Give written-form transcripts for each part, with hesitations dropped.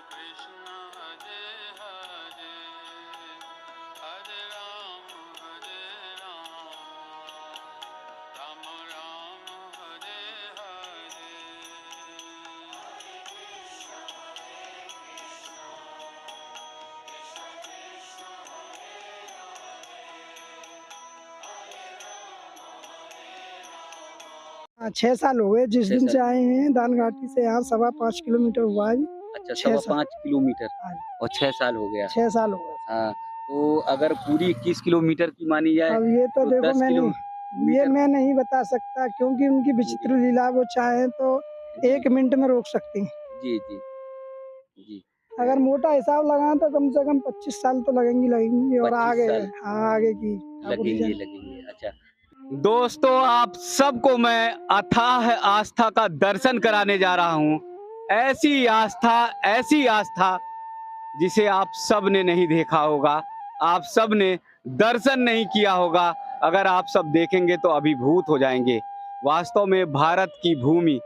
कृष्ण हरे हरे, हरे राम, राम राम हरे हरे। हाँ, 6 साल हो गए जिस 6 दिन से साल। आए हैं दानघाटी से। यहाँ 5.25 किलोमीटर हुआ है। अच्छा, 6 साल। 5.25 किलोमीटर हाँ, और 6 साल हो गया। 6 साल हो गए। हाँ, तो अगर पूरी 21 किलोमीटर की मानी जाए अब ये तो तो देखो 10 ये किलोमीटर। मैं नहीं बता सकता क्योंकि उनकी जी, विचित्र लीला, वो चाहें तो जी, 1 मिनट में रोक सकती हैं। जी, जी, जी। अगर मोटा हिसाब लगाएं तो कम से कम 25 साल तो लगेंगी और 25 आगे, साल हाँ, आगे की ठाकुर जी लगेंगे, जाने। लगेंगे। अच्छा, दोस्तों आप सबको मैं अथाह आस्था का दर्शन कराने जा रहा हूँ। ऐसी आस्था जिसे आप सब ने नहीं देखा होगा, आप सब ने दर्शन नहीं किया होगा। अगर आप सब देखेंगे तो अभिभूत हो जाएंगे। वास्तव में भारत की भूमि,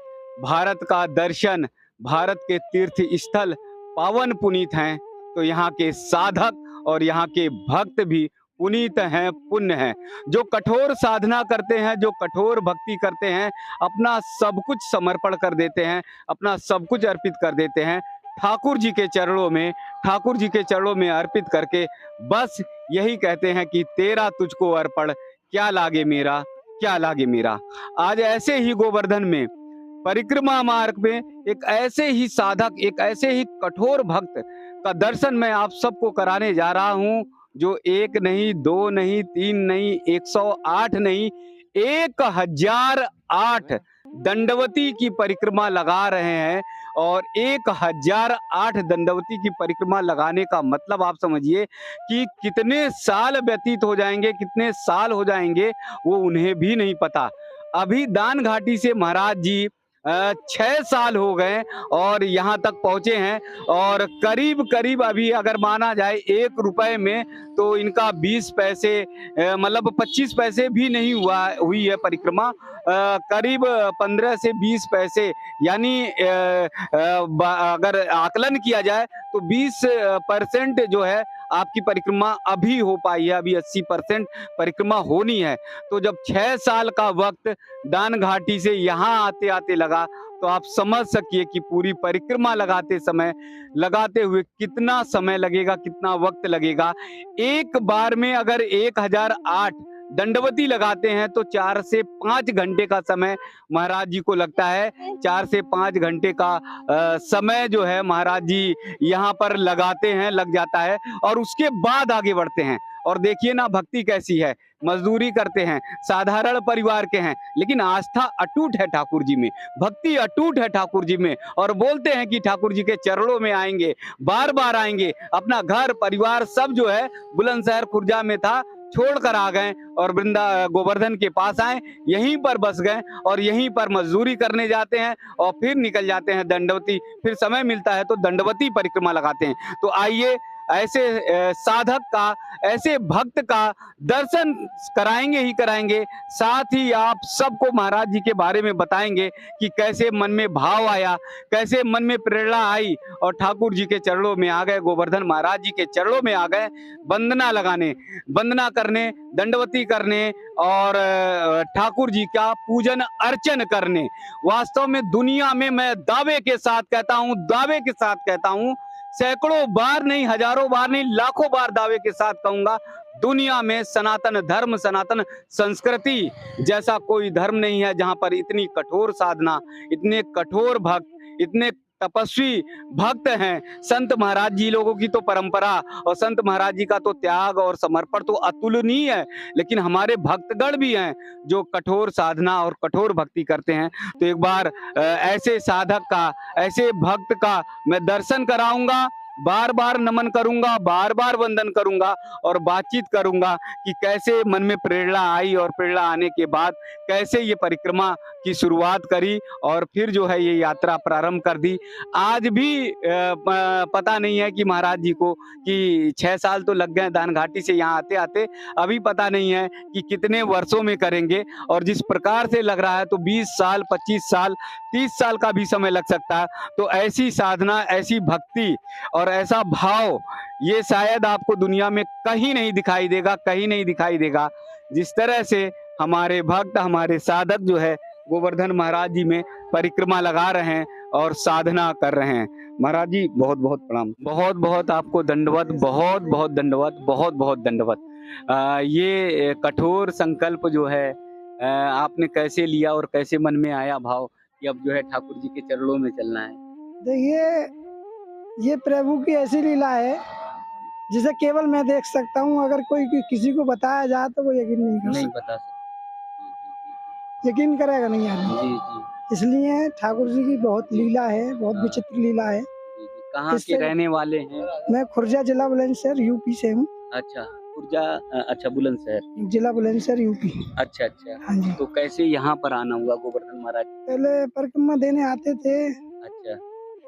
भारत का दर्शन, भारत के तीर्थ स्थल पावन पुनीत हैं, तो यहाँ के साधक और यहाँ के भक्त भी पुनीत हैं, पुण्य हैं। जो कठोर साधना करते हैं, जो कठोर भक्ति करते हैं, अपना सब कुछ समर्पण कर देते हैं, अपना सब कुछ अर्पित कर देते हैं ठाकुर जी के चरणों में, ठाकुर जी के चरणों में अर्पित करके बस यही कहते हैं कि तेरा तुझको अर्पण, क्या लागे मेरा, क्या लागे मेरा। आज ऐसे ही गोवर्धन में परिक्रमा मार्ग में एक ऐसे ही साधक, एक ऐसे ही कठोर भक्त का दर्शन मैं आप सबको कराने जा रहा हूं, जो 1 नहीं, 2 नहीं, 3 नहीं, 108 नहीं, 1008 दंडवती की परिक्रमा लगा रहे हैं। और 1008 दंडवती की परिक्रमा लगाने का मतलब आप समझिए कि कितने साल व्यतीत हो जाएंगे, कितने साल हो जाएंगे, वो उन्हें भी नहीं पता। अभी दान घाटी से महाराज जी 6 साल हो गए और यहाँ तक पहुंचे हैं। और करीब करीब अभी अगर माना जाए 1 रुपए में तो इनका 20 पैसे, मतलब 25 पैसे भी नहीं हुई है परिक्रमा। करीब 15 से 20 पैसे, यानी अगर आकलन किया जाए तो 20% जो है आपकी परिक्रमा अभी हो पाई है, अभी 80% परिक्रमा होनी है। तो जब 6 साल का वक्त दान घाटी से यहाँ आते आते लगा, तो आप समझ सकिए कि पूरी परिक्रमा लगाते हुए कितना समय लगेगा, कितना वक्त लगेगा। एक बार में अगर 1008 दंडवती लगाते हैं तो 4 से 5 घंटे का समय महाराज जी को लगता है। 4 से 5 घंटे का समय जो है महाराज जी यहाँ पर लगाते हैं, लग जाता है, और उसके बाद आगे बढ़ते हैं। और देखिए ना भक्ति कैसी है, मजदूरी करते हैं, साधारण परिवार के हैं, लेकिन आस्था अटूट है ठाकुर जी में, भक्ति अटूट है ठाकुर जी में, और बोलते हैं कि ठाकुर जी के चरणों में आएंगे, बार बार आएंगे। अपना घर परिवार सब जो है बुलंदशहर खुर्जा में था, छोड़कर आ गए और गोवर्धन के पास आए, यहीं पर बस गए और यहीं पर मजदूरी करने जाते हैं और फिर निकल जाते हैं दंडवती। फिर समय मिलता है तो दंडवती परिक्रमा लगाते हैं। तो आइए ऐसे साधक का, ऐसे भक्त का दर्शन कराएंगे ही कराएंगे, साथ ही आप सबको महाराज जी के बारे में बताएंगे कि कैसे मन में भाव आया, कैसे मन में प्रेरणा आई और ठाकुर जी के चरणों में आ गए, गोवर्धन महाराज जी के चरणों में आ गए, वंदना लगाने, वंदना करने, दंडवती करने और ठाकुर जी का पूजन अर्चन करने। वास्तव में दुनिया में मैं दावे के साथ कहता हूं, सैकड़ों बार नहीं, हजारों बार नहीं, लाखों बार दावे के साथ कहूंगा, दुनिया में सनातन धर्म, सनातन संस्कृति जैसा कोई धर्म नहीं है जहां पर इतनी कठोर साधना, इतने कठोर भक्त, इतने तपस्वी भक्त हैं। संत महाराज जी लोगों की तो परंपरा और संत महाराज जी का तो त्याग और समर्पण तो अतुलनीय है, लेकिन हमारे भक्तगण भी हैं जो कठोर साधना और कठोर भक्ति करते हैं। तो एक बार ऐसे साधक का, ऐसे भक्त का मैं दर्शन कराऊंगा बार बार नमन करूंगा, बार बार वंदन करूंगा और बातचीत करूंगा कि कैसे मन में प्रेरणा आई और प्रेरणा आने के बाद कैसे ये परिक्रमा की शुरुआत करी और फिर जो है ये यात्रा प्रारंभ कर दी। आज भी पता नहीं है कि महाराज जी को कि 6 साल तो लग गए दान घाटी से यहाँ आते आते, अभी पता नहीं है कि कितने वर्षों में करेंगे और जिस प्रकार से लग रहा है तो 20 साल, 25 साल, 30 साल का भी समय लग सकता है। तो ऐसी साधना, ऐसी भक्ति और ऐसा भाव ये शायद आपको दुनिया में कहीं नहीं दिखाई देगा, कहीं नहीं दिखाई देगा। जिस तरह से हमारे भक्त, हमारे साधक जो है गोवर्धन महाराज जी में परिक्रमा लगा रहे हैं और साधना कर रहे हैं। महाराज जी बहुत बहुत प्रणाम, बहुत बहुत आपको दंडवत, बहुत बहुत दंडवत, बहुत बहुत दंडवत। ये कठोर संकल्प जो है आपने कैसे लिया और कैसे मन में आया भाव कि अब जो है ठाकुर जी के चरणों में चलना है? देखिए, ये प्रभु की ऐसी लीला है जिसे केवल मैं देख सकता हूँ। अगर कोई किसी को बताया जाए तो वो यकीन नहीं कर नहीं सकता, बता सकते। यकीन करेगा नहीं आदमी। जी जी इसलिए ठाकुर जी की बहुत लीला है, बहुत हाँ। विचित्र लीला है। जी, जी। कहाँ के इससे रहने वाले हैं? मैं खुर्जा जिला बुलंदशहर यूपी से हूँ। अच्छा, खुर्जा, अच्छा बुलंदशहर, जिला बुलंदशहर यूपी। अच्छा अच्छा। हाँ जी। तो कैसे यहाँ पर आना हुआ गोवर्धन महाराज? पहले परिक्रमा देने आते थे, अच्छा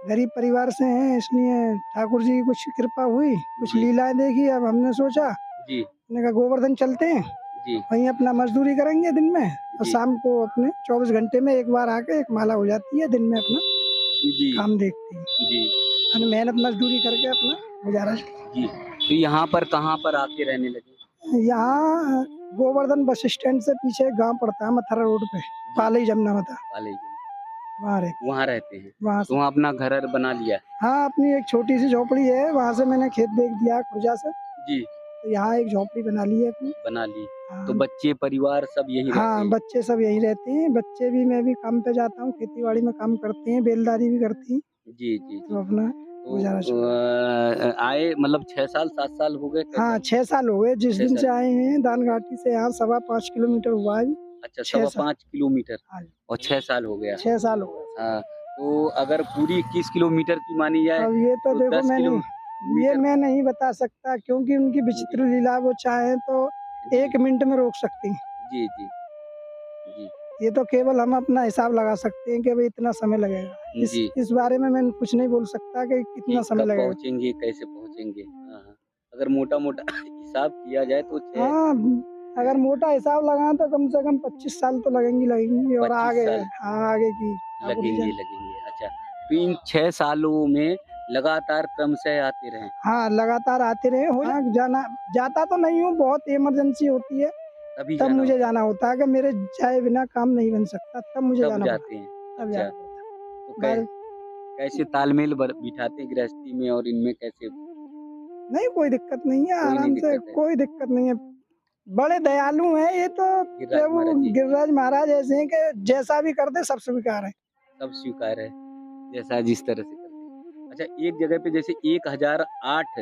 गरीब परिवार से हैं, इसलिए ठाकुर जी की कुछ कृपा हुई, कुछ जी। लीलाएं देखी। अब हमने सोचा, जी हमने कहा गोवर्धन चलते हैं, जी वहीं अपना मजदूरी करेंगे दिन में और जी। शाम को अपने 24 घंटे में एक बार आके एक माला हो जाती है, दिन में अपना जी काम देखते हैं, जी और मेहनत मजदूरी करके अपना गुजारा। जी। तो यहाँ पर कहाँ पर आके रहने लगे? यहाँ गोवर्धन बस स्टैंड से पीछे एक गांव पड़ता है मथुरा रोड पे, पालई जमुना मता, पाले जी, वहाँ रहते वहाँ रहते हैं। वहाँ तो से। वहाँ अपना घर बना लिया? हाँ, अपनी एक छोटी सी झोपड़ी है, वहाँ से मैंने खेत बेच दिया खुर्जा से, जी, तो यहाँ एक झोपड़ी बना ली है अपनी। बना ली। हाँ, तो बच्चे परिवार सब यहीं रहते हाँ, हैं? बच्चे सब यहीं रहते हैं। बच्चे भी, मैं भी काम पे जाता हूँ, खेती बाड़ी में काम करते हैं, बेलदारी भी करती हैं, जी जी तो जी। अपना गुजारा तो आए मतलब 6 साल 7 साल हो गए? हाँ, 6 साल हो गए जिस 6 दिन से साल। आए हैं। दान घाटी से यहाँ 5.25 किलोमीटर हुआ है। अच्छा, 6 साल। 5.25 किलोमीटर हाँ जी, और 6 साल हो गया। 6 साल हो गए। हाँ, तो अगर पूरी 21 किलोमीटर की मानी जाए अब ये तो तो देखो 10 ये किलोमीटर। मैं नहीं बता सकता, क्योंकि उनकी विचित्र लीला, वो चाहे तो जी 1 मिनट में रोक सकती हैं। जी जी जी ये तो केवल हम अपना हिसाब लगा सकते हैं कि भाई इतना समय लगेगा। जी। इस बारे में मैं कुछ नहीं बोल सकता कि कि कितना समय कब लगेगा। पहुँचेंगे, कैसे पहुँचेंगे? हाँ, हाँ। अगर मोटा-मोटा हिसाब किया जाए तो 6 हाँ, अगर मोटा हिसाब लगाएं तो कम से कम 25 साल तो लगेंगी और 25 आगे, साल हाँ, आगे की ठाकुर जी लगेंगे जाने। लगेंगे। अच्छा, तो इन 6 सालों में लगातार क्रमशः आते रहे? हाँ, लगातार आते रहे हो। हाँ, जाता तो नहीं हूँ, बहुत इमरजेंसी होती है तभी तब जाना मुझे होता जाना होता है कि मेरे जाए बिना काम नहीं बन सकता, तब मुझे है, तब जाना जाते पड़ता हैं। है, तब अच्छा, जाना पड़ता है। तो बाल- कैसे तालमेल बिठाते हैं गृहस्थी में और इनमें कैसे? नहीं, कोई दिक्कत नहीं है, कोई नहीं आराम से, दिक्कत है। कोई दिक्कत नहीं है। बड़े दयालु हैं ये तो। गिरिराज प्रभु महाराज जी गिरिराज महाराज ऐसे हैं कि जैसा भी कर दे सब स्वीकार है। सब स्वीकार है, जैसा जिस तरह से करते हैं। अच्छा, एक जगह पे जैसे 1008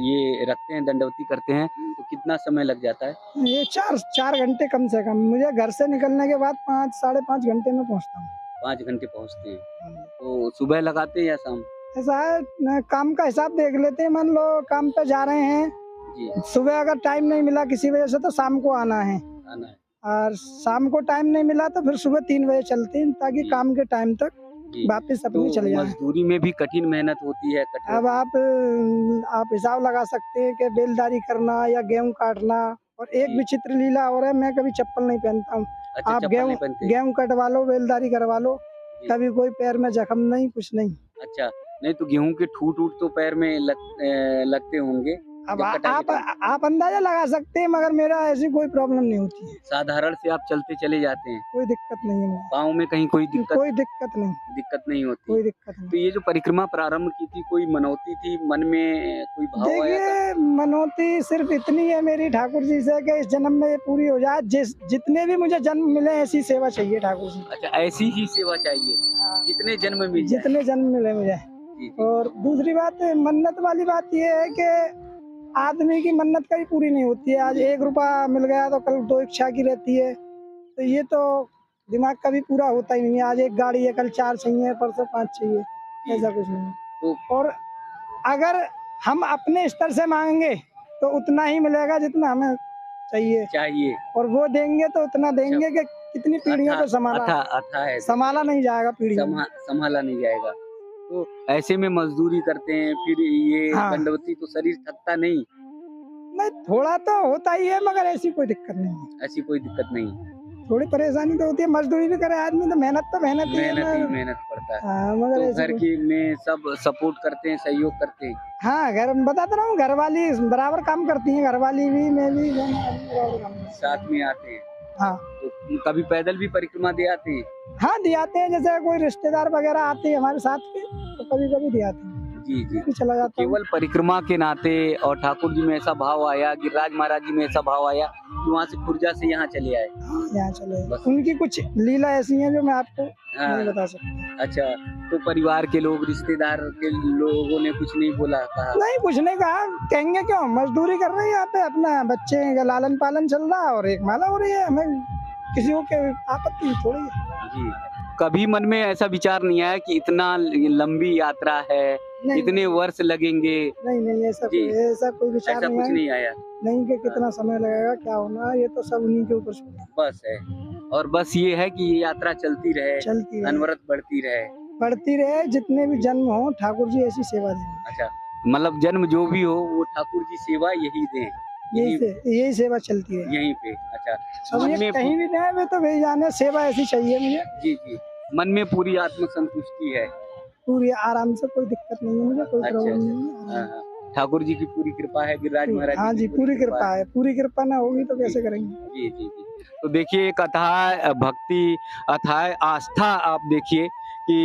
ये रखते हैं, दंडवती करते हैं, तो कितना समय लग जाता है? ये 4 घंटे कम से कम। मुझे घर से निकलने के बाद 5 साढ़े 5 घंटे में पहुंचता हूँ। 5 घंटे पहुँचते हैं। तो सुबह लगाते हैं या शाम? ऐसा है न, काम का हिसाब देख लेते हैं। मान लो काम पे जा रहे हैं, जी, सुबह अगर टाइम नहीं मिला किसी वजह से तो शाम को आना है, आना है। और शाम को टाइम नहीं मिला तो फिर सुबह 3 बजे चलते हैं, ताकि जी। काम के टाइम तक जी, वापस अपनी तो चले जाए। मजदूरी में भी कठिन मेहनत होती है, कठोर। अब आप हिसाब लगा सकते हैं कि बेलदारी करना या गेहूं काटना। और एक जी। विचित्र लीला और है, मैं कभी चप्पल नहीं पहनता हूँ। अच्छा, आप चप्पल नहीं पहनते? गेहूं कटवा लो, बेलदारी करवा लो, जी। कभी कोई पैर में जख्म नहीं, कुछ नहीं। अच्छा, नहीं तो गेहूं के ठूट तो पैर में लगते होंगे अब जब कटाई के टाइम? आप अंदाजा लगा सकते हैं, मगर मेरा ऐसी कोई प्रॉब्लम नहीं होती है, साधारण से आप चलते चले जाते हैं, कोई दिक्कत नहीं है मुझे। पाँव में कहीं कोई दिक्कत कोई दिक्कत नहीं, नहीं होती? कोई दिक्कत तो नहीं। ये जो परिक्रमा प्रारंभ की थी, कोई मनौती थी, मन में कोई भाव आया था? देखिए, मनौती सिर्फ इतनी है मेरी ठाकुर जी से कि इस जन्म में ये पूरी हो जाए। जितने भी मुझे जन्म मिले ऐसी सेवा चाहिए ठाकुर जी। अच्छा, ऐसी ही सेवा चाहिए, हाँ, जितने जन्म मिल जाए। जितने जन्म मिले मुझे। जी, जी। और दूसरी बात, मन्नत वाली बात ये है कि आदमी की मन्नत कभी पूरी नहीं होती है। आज 1 रुपया मिल गया तो कल 2 इच्छा की रहती है, तो ये तो दिमाग कभी पूरा होता ही नहीं है। आज 1 गाड़ी है, कल 4 चाहिए, परसों 5 चाहिए, ऐसा कुछ नहीं है। तो और अगर हम अपने स्तर से मांगेंगे तो उतना ही मिलेगा जितना हमें चाहिए, और वो देंगे तो उतना देंगे कि कितनी पीढ़ियों को संभाला नहीं जाएगा, पीढ़ियों संभाला नहीं जाएगा। तो ऐसे में मजदूरी करते हैं, फिर ये हाँ। दंडवती तो शरीर थकता नहीं? नहीं, थोड़ा तो होता ही है, मगर ऐसी कोई दिक्कत नहीं है। ऐसी कोई दिक्कत नहीं, थोड़ी परेशानी तो होती है, मजदूरी भी करे आदमी तो मेहनत ही है ना। मेहनत पड़ता है। हाँ, मगर तो ऐसी घर की में सब सपोर्ट करते हैं, सहयोग करते हैं? हाँ, घर बताता रहा हूँ, घर वाली बराबर काम करती हैं, घर वाली भी, मैं भी बराबर काम करती हैं। साथ में आते हैं? हाँ। तो कभी पैदल भी परिक्रमा दे आते हैं? हाँ, दिए आते हैं, जैसे कोई रिश्तेदार वगैरह आते हैं हमारे साथ के, तो कभी कभी दिए आते हैं। जी जी। भी चला जाता हूँ। केवल परिक्रमा के नाते और ठाकुर जी में ऐसा भाव आया, गिरिराज महाराज जी में ऐसा भाव आया कि वहाँ से खुर्जा से यहाँ चले आए? यहाँ चले बस। उनकी कुछ लीला ऐसी है जो मैं आपको हाँ। नहीं बता सकता। अच्छा, तो परिवार के लोग, रिश्तेदार के लोगों ने कुछ नहीं बोला, कहा? नहीं, कुछ नहीं कहा, कहेंगे क्यों, मजदूरी कर रहे हैं यहाँ पे, अपना बच्चे का लालन पालन चल रहा है और एक माला हो रही है, हमें किसी को आपत्ति थोड़ी है। जी। कभी मन में ऐसा विचार नहीं आया कि इतना लंबी यात्रा है, इतने वर्ष लगेंगे? नहीं, ऐसा कोई विचार ऐसा कुछ नहीं आया? नहीं कि कितना समय लगेगा, क्या होना, ये तो सब उन्हीं के ऊपर छोड़ा बस है। और बस ये है कि ये यात्रा चलती रहे, अनवरत बढ़ती रहे, जितने भी जन्म हो ठाकुर जी ऐसी सेवा दें। अच्छा, मतलब जन्म जो भी हो वो ठाकुर जी सेवा यही दें, यही सेवा चलती है यहीं पे। अच्छा, अब ये कहीं भी जाए मैं तो वही जाने, सेवा ऐसी चाहिए मुझे। जी जी। मन में पूरी आत्म संतुष्टि है? पूरी आराम से, कोई दिक्कत नहीं है मुझे, कोई प्रॉब्लम नहीं है। ठाकुर जी की पूरी कृपा है, गिरिराज महाराज? हाँ जी, पूरी कृपा है, पूरी कृपा ना होगी तो कैसे करेंगे? जी जी जी। तो देखिए, एक अथाह भक्ति, अथाह आस्था, आप देखिए कि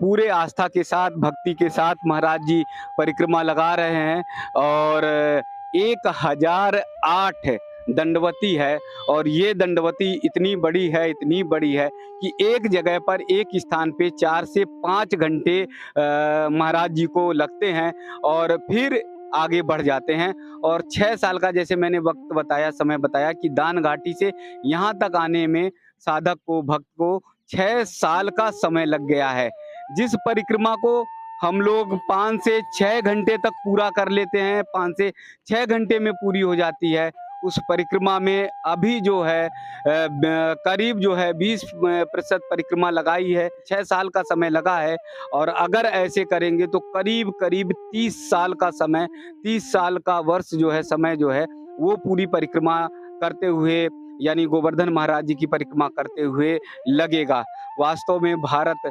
पूरे आस्था के साथ, भक्ति के साथ महाराज जी परिक्रमा लगा रहे हैं, और 1008 दंडवती है, और ये दंडवती इतनी बड़ी है कि एक जगह पर, एक स्थान पे 4 से 5 घंटे महाराज जी को लगते हैं और फिर आगे बढ़ जाते हैं। और 6 साल का, जैसे मैंने वक्त बताया, समय बताया कि दान घाटी से यहाँ तक आने में साधक को, भक्त को 6 साल का समय लग गया है। जिस परिक्रमा को हम लोग 5 से 6 घंटे तक पूरा कर लेते हैं, 5 से 6 घंटे में पूरी हो जाती है, उस परिक्रमा में अभी जो है करीब जो है 20% परिक्रमा लगाई है। 6 साल का समय लगा है, और अगर ऐसे करेंगे तो करीब 30 साल का समय, 30 साल का वर्ष जो है, समय जो है, वो पूरी परिक्रमा करते हुए, यानी गोवर्धन महाराज जी की परिक्रमा करते हुए लगेगा। वास्तव में भारत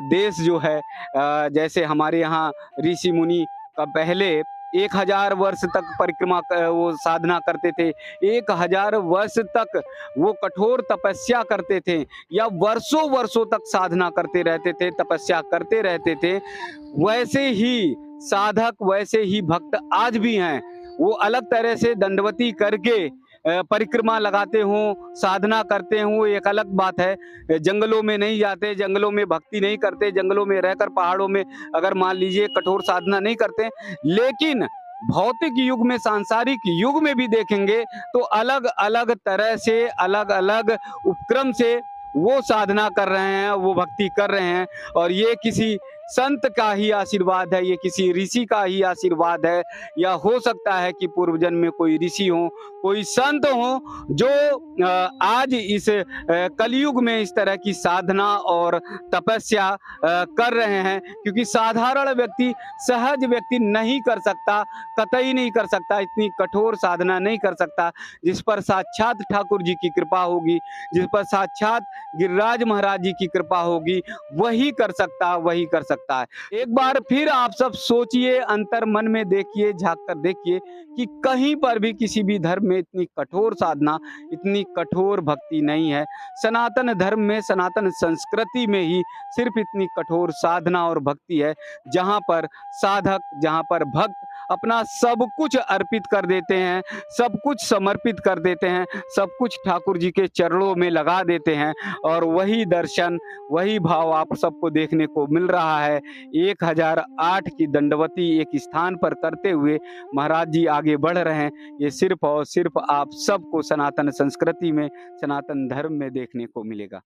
देश जो है, जैसे हमारे यहाँ ऋषि मुनि का पहले 1000 वर्ष तक परिक्रमा वो साधना करते थे, 1000 वर्ष तक वो कठोर तपस्या करते थे, या वर्षों तक साधना करते रहते थे, तपस्या करते रहते थे। वैसे ही साधक, वैसे ही भक्त आज भी हैं। वो अलग तरह से दंडवती करके परिक्रमा लगाते हों, साधना करते हों, एक अलग बात है। जंगलों में नहीं जाते, जंगलों में भक्ति नहीं करते, जंगलों में रहकर, पहाड़ों में अगर मान लीजिए कठोर साधना नहीं करते, लेकिन भौतिक युग में, सांसारिक युग में भी देखेंगे तो अलग अलग तरह से, अलग अलग उपक्रम से वो साधना कर रहे हैं, वो भक्ति कर रहे हैं। और ये किसी संत का ही आशीर्वाद है, ये किसी ऋषि का ही आशीर्वाद है, या हो सकता है कि पूर्व जन्म में कोई ऋषि हो, कोई संत हो, जो आज इस कलयुग में इस तरह की साधना और तपस्या कर रहे हैं। क्योंकि साधारण व्यक्ति, सहज व्यक्ति नहीं कर सकता, कतई नहीं कर सकता, इतनी कठोर साधना नहीं कर सकता। जिस पर साक्षात ठाकुर जी की कृपा होगी, जिस पर साक्षात गिरिराज महाराज जी की कृपा होगी, वही कर सकता है। एक बार फिर आप सब सोचिए, अंतर मन में देखिए, झांक कर देखिए कि कहीं पर भी किसी भी धर्म में इतनी कठोर साधना, इतनी कठोर भक्ति नहीं है। सनातन धर्म में, सनातन संस्कृति में ही सिर्फ इतनी कठोर साधना और भक्ति है, जहां पर साधक, जहां पर भक्त अपना सब कुछ अर्पित कर देते हैं, सब कुछ समर्पित कर देते हैं, सब कुछ ठाकुर जी के चरणों में लगा देते हैं। और वही दर्शन, वही भाव आप सबको देखने को मिल रहा है। 1008 की दंडवती एक स्थान पर करते हुए महाराज जी आगे बढ़ रहे हैं। ये सिर्फ और सिर्फ आप सबको सनातन संस्कृति में, सनातन धर्म में देखने को मिलेगा।